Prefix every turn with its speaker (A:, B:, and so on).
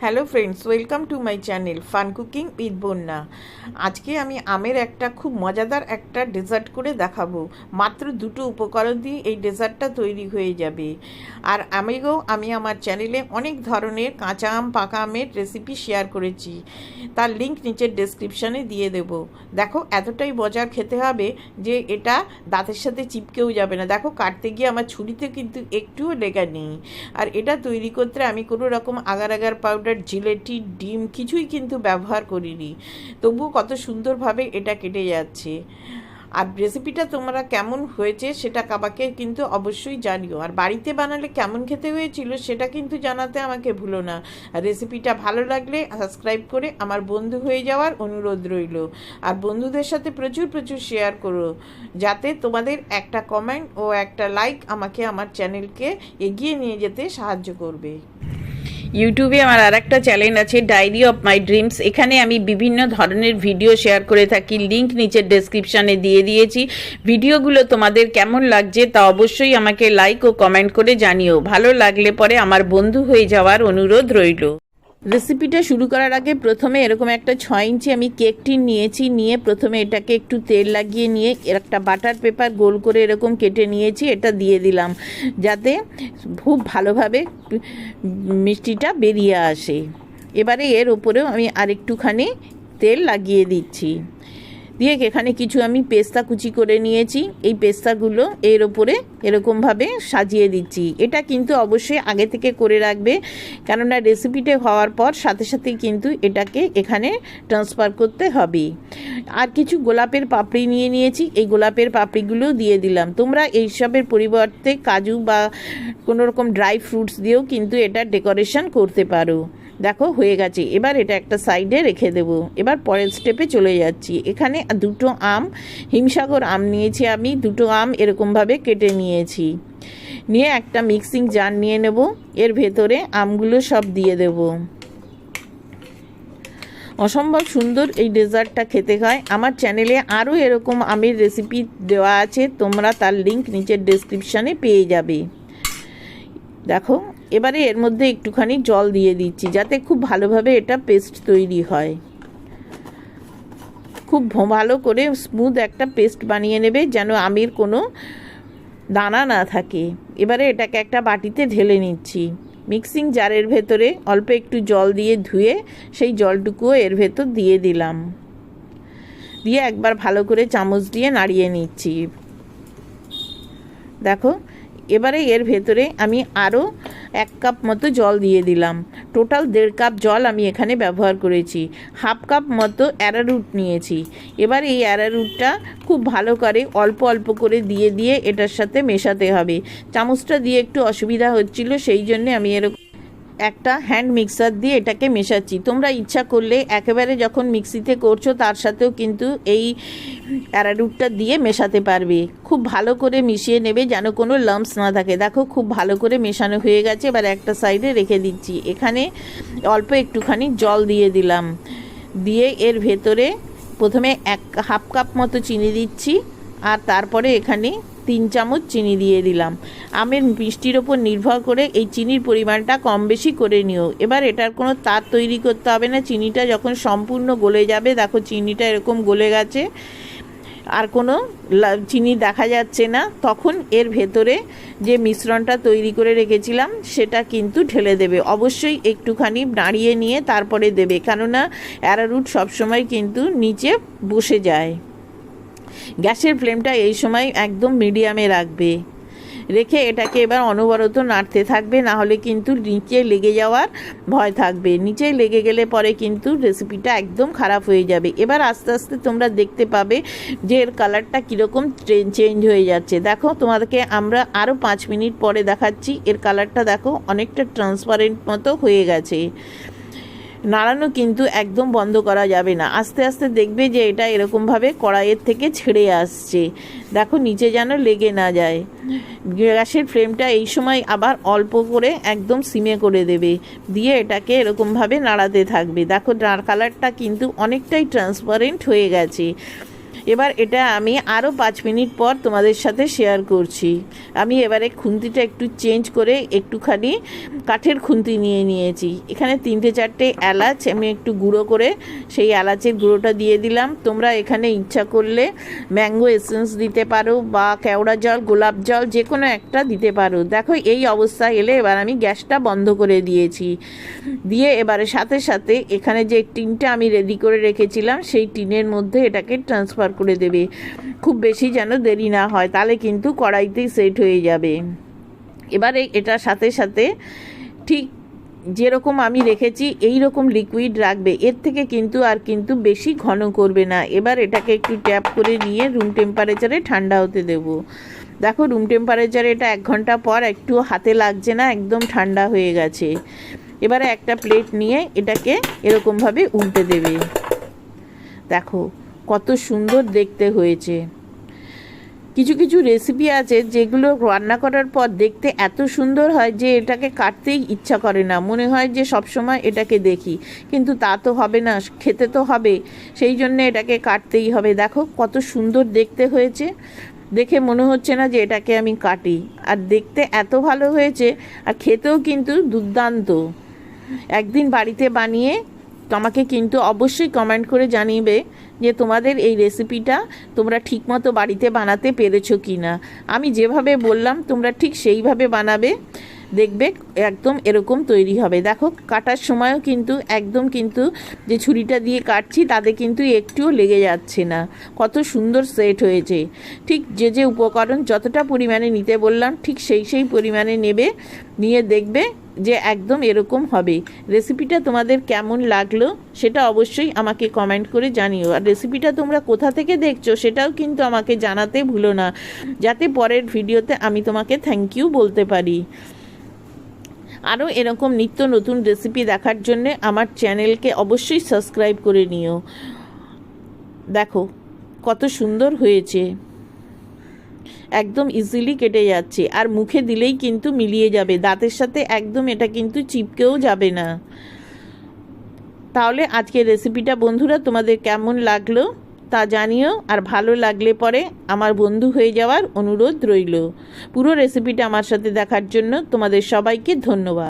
A: Hello friends, welcome to my channel fun cooking with বন্যা। আজকে আমি আমের একটা খুব মজাদার একটা ডেজার্ট করে দেখাবো। মাত্র দুটো উপকরণ দিয়ে এই ডেজার্টটা তৈরি হয়ে যাবে। আর আমি আমার চ্যানেলে অনেক ধরনের কাঁচা আম পাকা আমের রেসিপি শেয়ার করেছি, তার লিঙ্ক নিচের ডেসক্রিপশানে দিয়ে দেবো। দেখো এতটাই মজার খেতে হবে যে এটা দাঁতের সাথে চিপকেও যাবে না। দেখো কাটতে গিয়ে আমার ছুরিতে কিন্তু একটুও লেগা নেই। আর এটা তৈরি করতে আমি কোনো রকম আগার আগার পাউডার, জিলেটি, ডিম কিছুই কিন্তু ব্যবহার করিনি, তবুও কত সুন্দরভাবে এটা কেটে যাচ্ছে। আর রেসিপিটা তোমরা কেমন হয়েছে সেটা আমাকে কিন্তু অবশ্যই জানিও। আর বাড়িতে বানালে কেমন খেতে হয়েছিল সেটা কিন্তু জানাতে আমাকে ভুলো না। আর রেসিপিটা ভালো লাগলে সাবস্ক্রাইব করে আমার বন্ধু হয়ে যাওয়ার অনুরোধ রইল। আর বন্ধুদের সাথে প্রচুর প্রচুর শেয়ার করো, যাতে তোমাদের একটা কমেন্ট ও একটা লাইক আমাকে আমার চ্যানেলকে এগিয়ে নিয়ে যেতে সাহায্য করবে। ইউটিউবে আমার আর একটা চ্যানেল আছে, ডায়েরি অফ মাই ড্রিমস। এখানে আমি বিভিন্ন ধরনের ভিডিও শেয়ার করে থাকি, লিঙ্ক নিচের ডেসক্রিপশানে দিয়ে দিয়েছি। ভিডিওগুলো তোমাদের কেমন লাগছে তা অবশ্যই আমাকে লাইক ও কমেন্ট করে জানিও। ভালো লাগলে পরে আমার বন্ধু হয়ে যাওয়ার অনুরোধ রইল। রেসিপিটা শুরু করার আগে প্রথমে এরকম একটা 6 ইঞ্চি আমি কেক টিন নিয়েছি। নিয়ে প্রথমে এটাকে একটু তেল লাগিয়ে নিয়ে একটা বাটার পেপার গোল করে এরকম কেটে নিয়েছি, এটা দিয়ে দিলাম যাতে খুব ভালোভাবে মিষ্টিটা বেরিয়ে আসে। এবারে এর উপরেও আমি আরেকটুখানি তেল লাগিয়ে দিচ্ছি। দিয়ে এখানে কিছু আমি পেস্তা কুচি করে নিয়েছি, এই পেস্তাগুলো এর ওপরে এরকমভাবে সাজিয়ে দিচ্ছি। এটা কিন্তু অবশ্যই আগে থেকে করে রাখবে, কেননা রেসিপিটা হওয়ার পর সাথে সাথেই কিন্তু এটাকে এখানে ট্রান্সফার করতে হবে। আর কিছু গোলাপের পাপড়ি নিয়ে নিয়েছি, এই গোলাপের পাপড়িগুলো দিয়ে দিলাম। তোমরা এইসবের পরিবর্তে কাজু বা কোনো রকম ড্রাই ফ্রুটস দিয়েও কিন্তু এটা ডেকোরেশন করতে পারো। দেখো হয়ে গেছে, এবার এটা একটা সাইডে রেখে দেবো। এবার পরের স্টেপে চলে যাচ্ছি। এখানে দুটো আম, হিমসাগর আম নিয়েছি আমি, দুটো আম এরকমভাবে কেটে নিয়েছি। নিয়ে একটা মিক্সিং জার নিয়ে নেব, এর ভেতরে আমগুলো সব দিয়ে দেব। অসম্ভব সুন্দর এই ডেজার্টটা খেতে হয়। আমার চ্যানেলে আরও এরকম আমের রেসিপি দেওয়া আছে, তোমরা তার লিঙ্ক নিচের ডেসক্রিপশানে পেয়ে যাবে। দেখো এবারে এর মধ্যে একটুখানি জল দিয়ে দিচ্ছি, যাতে খুব ভালোভাবে এটা পেস্ট তৈরি হয়। খুব ভালো করে স্মুথ একটা পেস্ট বানিয়ে নেবে, যেন আমের কোনো দানা না থাকে। এবারে এটাকে একটা বাটিতে ঢেলে নিচ্ছি। মিক্সিং জারের ভেতরে অল্প একটু জল দিয়ে ধুয়ে সেই জলটুকুও এর ভেতর দিয়ে দিলাম। দিয়ে একবার ভালো করে চামচ দিয়ে নাড়িয়ে নিচ্ছি। দেখো এবারে এর ভেতরে আমি আরও 1 কাপ মতো জল দিয়ে দিলাম। টোটাল 1.5 কাপ জল আমি এখানে ব্যবহার করেছি। 1/2 কাপ মতো অ্যারারুট নিয়েছি। এবার এই অ্যারারুটটা খুব ভালো করে অল্প অল্প করে দিয়ে এটার সাথে মেশাতে হবে। চামচটা দিয়ে একটু অসুবিধা হচ্ছিল, সেই জন্যে আমি এরকম একটা হ্যান্ড মিক্সার দিয়ে এটাকে মেশাচ্ছি। তোমরা ইচ্ছা করলে একেবারে যখন মিক্সিতে করছো তার সাথেও কিন্তু এই অ্যারারুটটা দিয়ে মেশাতে পারবে। খুব ভালো করে মিশিয়ে নেবে, যেন কোনো লাম্পস না থাকে। দেখো খুব ভালো করে মেশানো হয়ে গেছে, এবার একটা সাইডে রেখে দিচ্ছি। এখানে অল্প একটুখানি জল দিয়ে দিলাম। দিয়ে এর ভেতরে প্রথমে 1/2 কাপ মতো চিনি দিচ্ছি, আর তারপরে এখানে 3 চামচ চিনি দিয়ে দিলাম। আমের মিষ্টির ওপর নির্ভর করে এই চিনির পরিমাণটা কম বেশি করে নিও। এবার এটার কোনো তার তৈরি করতে হবে না। চিনিটা যখন সম্পূর্ণ গলে যাবে, দেখো চিনিটা এরকম গলে গেছে, আর কোনো চিনি দেখা যাচ্ছে না, তখন এর ভেতরে যে মিশ্রণটা তৈরি করে রেখেছিলাম সেটা কিন্তু ঢেলে দেবে। অবশ্যই একটুখানি নাড়িয়ে নিয়ে তারপরে দেবে, কেননা অ্যারারুট সবসময় কিন্তু নিচে বসে যায়। গ্যাসের ফ্লেমটা এই সময় একদম মিডিয়ামে রাখবে, রেখে এটাকে এবার অনবরত নাড়তে থাকবে, না হলে কিন্তু নিচে লেগে যাওয়ার ভয় থাকবে। নিচে লেগে গেলে পরে কিন্তু রেসিপিটা একদম খারাপ হয়ে যাবে। এবার আস্তে আস্তে তোমরা দেখতে পাবে যে এর কালারটা কীরকম চেঞ্জ হয়ে যাচ্ছে। দেখো তোমাদেরকে আমরা আরও 5 মিনিট পরে দেখাচ্ছি। এর কালারটা দেখো অনেকটা ট্রান্সপারেন্ট মতো হয়ে গেছে। নাড়ানো কিন্তু একদম বন্ধ করা যাবে না। আস্তে আস্তে দেখবে যে এটা এরকমভাবে কড়াইয়ের থেকে ছেড়ে আসছে। দেখো নিচে যেন লেগে না যায়। গ্যাসের ফ্লেমটা এই সময় আবার অল্প করে একদম সিমে করে দেবে, দিয়ে এটাকে এরকমভাবে নাড়াতে থাকবে। দেখো কালারটা কিন্তু অনেকটাই ট্রান্সপারেন্ট হয়ে গেছে। এবার এটা আমি আরও 5 মিনিট পর তোমাদের সাথে শেয়ার করছি। আমি এবারে খুন্তিটা একটু চেঞ্জ করে একটুখানি কাঠের খুন্তি নিয়ে নিয়েছি। এখানে 3-4টে এলাচ আমি একটু গুঁড়ো করে সেই এলাচের গুঁড়োটা দিয়ে দিলাম। তোমরা এখানে ইচ্ছা করলে ম্যাঙ্গো এসেন্স দিতে পারো বা কেওড়া জল, গোলাপ জল, যে কোনো একটা দিতে পারো। দেখো এই অবস্থা এলে এবার আমি গ্যাসটা বন্ধ করে দিয়েছি। দিয়ে এবারে সাথে সাথে এখানে যে টিনটা আমি রেডি করে রেখেছিলাম সেই টিনের মধ্যে এটাকে ট্রান্সফার করে দেবে। খুব বেশি যেন দেরি না হয়, তাহলে কিন্তু কড়াইতেই সেট হয়ে যাবে। এবারে এটা সাথে সাথে ঠিক যেরকম আমি রেখেছি এই রকম লিকুইড রাখবে, এর থেকে কিন্তু আর কিন্তু বেশি ঘন করবে না। এবার এটাকে একটু ট্যাপ করে নিয়ে রুম টেম্পারেচারে ঠান্ডা হতে দেব। দেখো রুম টেম্পারেচারে এটা 1 ঘন্টা পর একটু হাতে লাগছে না, একদম ঠান্ডা হয়ে গেছে। এবারে একটা প্লেট নিয়ে এটাকে এরকমভাবে উল্টে দেবে। দেখো কত সুন্দর দেখতে হয়েছে। কিছু কিছু রেসিপি আছে যেগুলো রান্না করার পর দেখতে এত সুন্দর হয় যে এটাকে কাটতেই ইচ্ছা করে না, মনে হয় যে সবসময় এটাকে দেখি, কিন্তু তা তো হবে না, খেতে তো হবে, সেই জন্য এটাকে কাটতেই হবে। দেখো কত সুন্দর দেখতে হয়েছে, দেখে মনে হচ্ছে না যে এটাকে আমি কাটি। আর দেখতে এত ভালো হয়েছে, আর খেতেও কিন্তু দুর্দান্ত। একদিন বাড়িতে বানিয়ে আমাকে কিন্তু অবশ্যই কমেন্ট করে জানিবে যে তোমাদের এই রেসিপিটা তোমরা ঠিকমতো বাড়িতে বানাতে পেরেছো কি না। আমি যেভাবে বললাম তোমরা ঠিক সেইভাবে বানাবে, দেখবে একদম এরকম তৈরি হবে। দেখো কাটার সময়ও কিন্তু একদম কিন্তু যে ছুরিটা দিয়ে কাটছি তাতে কিন্তু একটুও লেগে যাচ্ছে না, কত সুন্দর সেট হয়েছে। ঠিক যে যে উপকরণ যতটা পরিমাণে নিতে বললাম ঠিক সেই পরিমাণে নেবে, নিয়ে দেখবে যে একদম এরকম হবে। রেসিপিটা তোমাদের কেমন লাগলো সেটা অবশ্যই আমাকে কমেন্ট করে জানিও। আর রেসিপিটা তোমরা কোথা থেকে দেখছো সেটাও কিন্তু আমাকে জানাতে ভুলো না, যাতে পরের ভিডিওতে আমি তোমাকে থ্যাংক ইউ বলতে পারি। আরও এরকম নিত্য নতুন রেসিপি দেখার জন্য আমার চ্যানেলকে অবশ্যই সাবস্ক্রাইব করে নিও। দেখো কত সুন্দর হয়েছে, একদম ইজিলি কেটে যাচ্ছে, আর মুখে দিলেই কিন্তু মিলিয়ে যাবে দাঁতের সাথে, একদম এটা কিন্তু চিপকেও যাবে না। তাহলে আজকের রেসিপিটা বন্ধুরা তোমাদের কেমন লাগলো তা জানিও। আর ভালো লাগলে পরে আমার বন্ধু হয়ে যাওয়ার অনুরোধ রইল। পুরো রেসিপিটা আমার সাথে দেখার জন্য তোমাদের সবাইকে ধন্যবাদ।